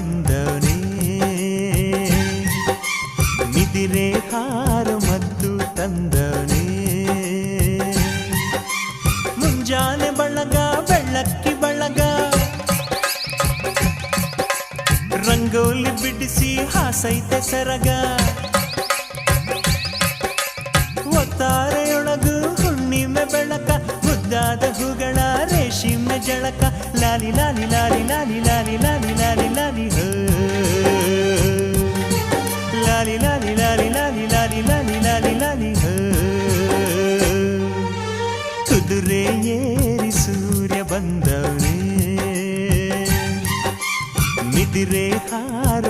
ಬಂದವನೇ ನಿದಿರೆ ಹಾರು ಮದ್ದು ತಂದವನೇ ಮುಂಜಾನೆ ಬಳಗ ಬೆಳ್ಳಕ್ಕಿ ಬಳಗ ರಂಗೋಲಿ ಬಿಡಿಸಿ ಹಾಸೈತೆ ಸರಗ ಒತ್ತಾರೆಯೊಳಗು ಹುಣ್ಣಿಮೆ ಬೆಳಕ ಮುದ್ದಾದ ಹೂಗಳ ರೇಷ್ಮೆ ಜಳಕ ಲಾಲಿ ಲಾಲಿ ಲಾಲಿ ಲಾಲಿ ಲಾಲಿ ಲಾಲಿ ಲಾಲಿ ಲಾಲಿ ಹೋ ಲಾಲಿ ಲಾಲಿ ಲಾಲಿ ಲಾಲಿ ಲಾಲಿ ಲಾಲಿ ಲಾಲಿ ಲಾಲಿ ಹೋ ಕುದುರೆ ಏರಿ ಸೂರ್ಯ ಬಂದವನೇ ನಿದಿರೆ ಹಾರ